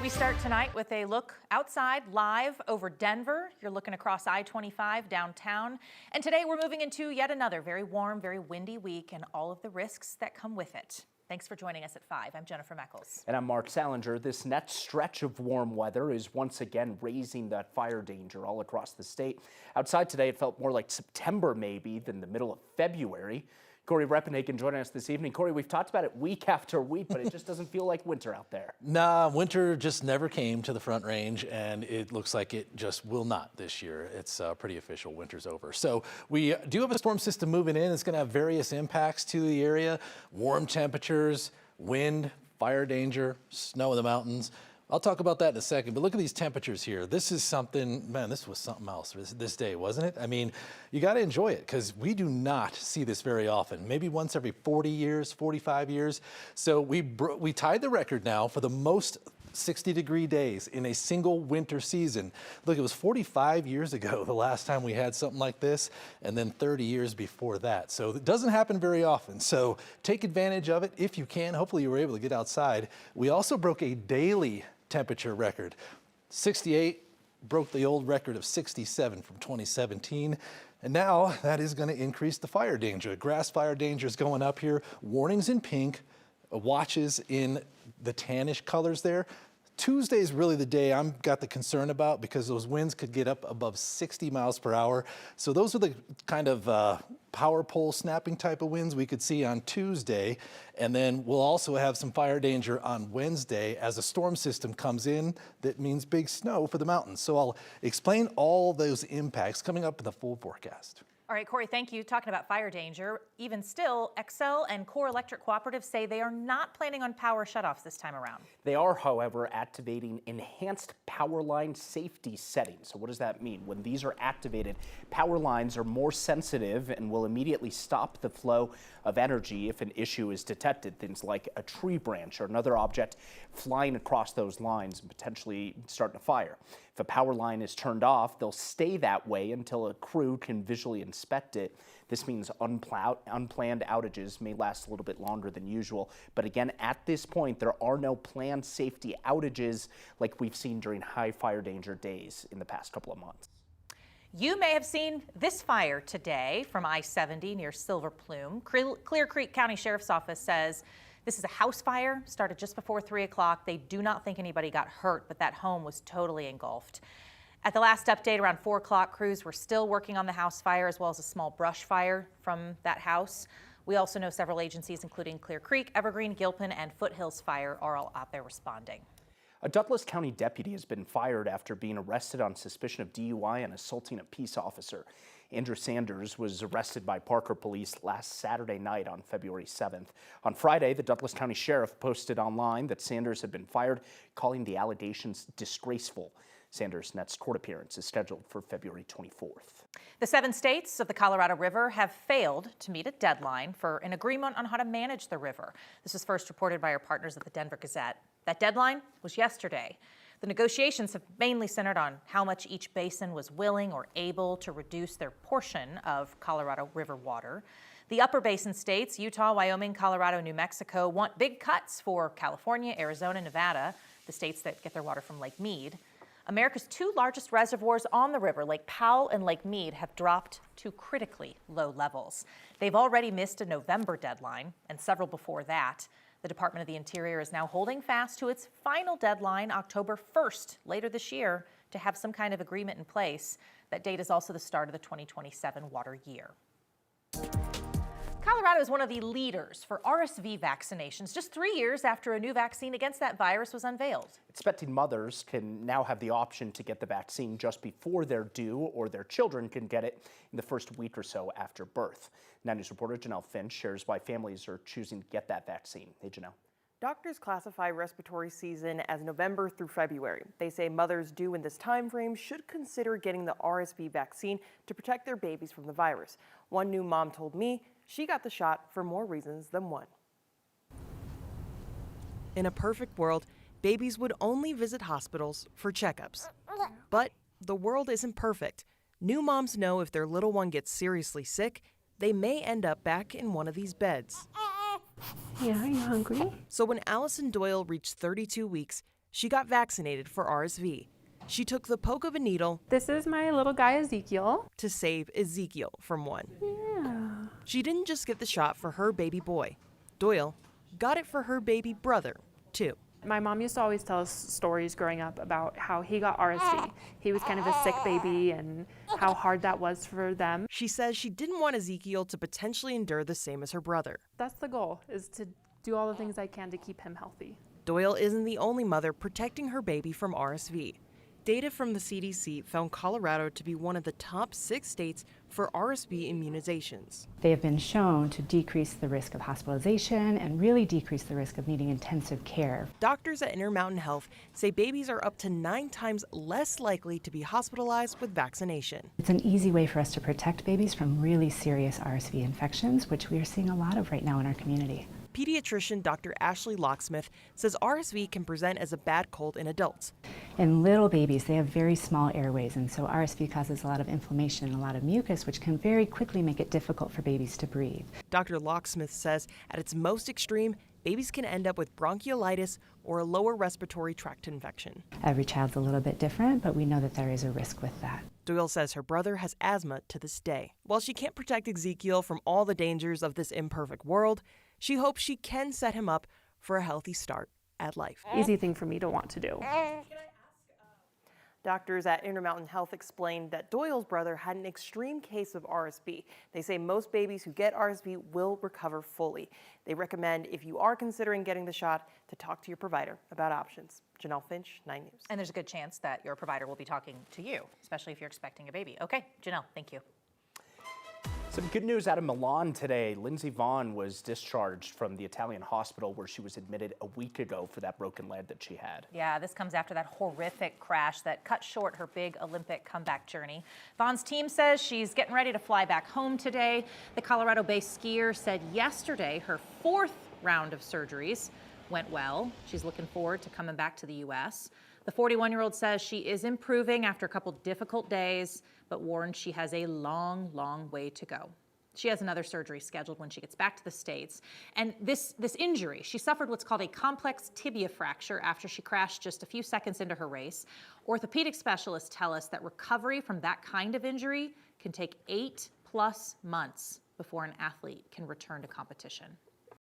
We start tonight with a look outside live over Denver. You're looking across I-25 downtown. And today we're moving into yet another very warm, very windy week and all of the risks that come with it. Thanks for joining us at 5. I'm Jennifer Meckles. And I'm Mark Salinger. This next stretch of warm weather is once again raising that fire danger all across the state. Outside today, it felt more like September maybe than the middle of February. Corey Reppenhagen joining us this evening. Corey, we've talked about it week after week, but it just doesn't feel like winter out there. Nah, winter just never came to the Front Range, and it looks like it just will not this year. It's pretty official. Winter's over. So we do have a storm system moving in. It's going to have various impacts to the area. Warm temperatures, wind, fire danger, snow in the mountains. I'll talk about that in a second, but look at these temperatures here. This is something, man, this was something else this day, wasn't it? I mean, you got to enjoy it because we do not see this very often, maybe once every 40 years, 45 years. So we tied the record now for the most 60-degree days in a single winter season. Look, it was 45 years ago the last time we had something like this, and then 30 years before that. So it doesn't happen very often. So take advantage of it if you can. Hopefully you were able to get outside. We also broke a daily temperature record. 68 broke the old record of 67 from 2017. And now that is going to increase the fire danger. Grass fire danger is going up here. Warnings in pink, watches in the tannish colors there. Tuesday is really the day I'm got the concern about because those winds could get up above 60 miles per hour. So those are the kind of power pole snapping type of winds we could see on Tuesday. And then we'll also have some fire danger on Wednesday as a storm system comes in that means big snow for the mountains. So I'll explain all those impacts coming up in the full forecast. All right, Corey, thank you. Talking about fire danger, even still, Xcel and Core Electric Cooperatives say they are not planning on power shutoffs this time around. They are, however, activating Enhanced Powerline Safety Settings. So what does that mean? When these are activated, power lines are more sensitive and will immediately stop the flow of energy if an issue is detected. Things like a tree branch or another object flying across those lines and potentially starting a fire. If a power line is turned off, they'll stay that way until a crew can visually inspect it. This means unplanned outages may last a little bit longer than usual. But again, at this point, there are no planned safety outages like we've seen during high fire danger days in the past couple of months. You may have seen this fire today from I-70 near Silver Plume. Clear Creek County Sheriff's Office says this is a house fire, started just before 3 o'clock. They do not think anybody got hurt, but that home was totally engulfed. At the last update around 4 o'clock, crews were still working on the house fire as well as a small brush fire from that house. We also know several agencies, including Clear Creek, Evergreen, Gilpin, and Foothills Fire, are all out there responding. A Douglas County deputy has been fired after being arrested on suspicion of DUI and assaulting a peace officer. Andrew Sanders was arrested by Parker police last Saturday night on February 7th. On Friday, the Douglas County Sheriff posted online that Sanders had been fired, calling the allegations disgraceful. Sanders' next court appearance is scheduled for February 24th. The 7 states of the Colorado River have failed to meet a deadline for an agreement on how to manage the river. This was first reported by our partners at the Denver Gazette. That deadline was yesterday. The negotiations have mainly centered on how much each basin was willing or able to reduce their portion of Colorado River water. The upper basin states, Utah, Wyoming, Colorado, New Mexico, want big cuts for California, Arizona, Nevada, the states that get their water from Lake Mead. America's 2 largest reservoirs on the river, Lake Powell and Lake Mead, have dropped to critically low levels. They've already missed a November deadline and several before that. The Department of the Interior is now holding fast to its final deadline, October 1st, later this year, to have some kind of agreement in place. That date is also the start of the 2027 water year. Colorado is one of the leaders for RSV vaccinations, just 3 years after a new vaccine against that virus was unveiled. Expecting mothers can now have the option to get the vaccine just before they're due, or their children can get it in the first week or so after birth. 9 News reporter Janelle Finch shares why families are choosing to get that vaccine. Hey, Janelle. Doctors classify respiratory season as November through February. They say mothers due in this time frame should consider getting the RSV vaccine to protect their babies from the virus. One new mom told me she got the shot for more reasons than one. In a perfect world, babies would only visit hospitals for checkups. But the world isn't perfect. New moms know if their little one gets seriously sick, they may end up back in one of these beds. Yeah, are you hungry? So when Allison Doyle reached 32 weeks, she got vaccinated for RSV. She took the poke of a needle This is my little guy Ezekiel. to save Ezekiel from one. Yeah. She didn't just get the shot for her baby boy. Doyle got it for her baby brother, too. My mom used to always tell us stories growing up about how he got RSV. He was kind of a sick baby and how hard that was for them. She says she didn't want Ezekiel to potentially endure the same as her brother. That's the goal, is to do all the things I can to keep him healthy. Doyle isn't the only mother protecting her baby from RSV. Data from the CDC found Colorado to be one of the top 6 states for RSV immunizations. They have been shown to decrease the risk of hospitalization and really decrease the risk of needing intensive care. Doctors at Intermountain Health say babies are up to 9 times less likely to be hospitalized with vaccination. It's an easy way for us to protect babies from really serious RSV infections, which we are seeing a lot of right now in our community. Pediatrician Dr. Ashley Locksmith says RSV can present as a bad cold in adults. In little babies, they have very small airways, and so RSV causes a lot of inflammation and a lot of mucus, which can very quickly make it difficult for babies to breathe. Dr. Locksmith says at its most extreme, babies can end up with bronchiolitis or a lower respiratory tract infection. Every child's a little bit different, but we know that there is a risk with that. Doyle says her brother has asthma to this day. While she can't protect Ezekiel from all the dangers of this imperfect world, she hopes she can set him up for a healthy start at life. Easy thing for me to want to do. Doctors at Intermountain Health explained that Doyle's brother had an extreme case of RSV. They say most babies who get RSV will recover fully. They recommend, if you are considering getting the shot, to talk to your provider about options. Janelle Finch, 9 News. And there's a good chance that your provider will be talking to you, especially if you're expecting a baby. Okay, Janelle, thank you. Some good news out of Milan today. Lindsey Vonn was discharged from the Italian hospital where she was admitted a week ago for that broken leg that she had. Yeah, this comes after that horrific crash that cut short her big Olympic comeback journey. Vonn's team says she's getting ready to fly back home today. The Colorado-based skier said yesterday her 4th round of surgeries went well. She's looking forward to coming back to the U.S. The 41-year-old says she is improving after a couple difficult days, but warns she has a long, long way to go. She has another surgery scheduled when she gets back to the States. And this injury, she suffered what's called a complex tibia fracture after she crashed just a few seconds into her race. Orthopedic specialists tell us that recovery from that kind of injury can take 8+ months before an athlete can return to competition.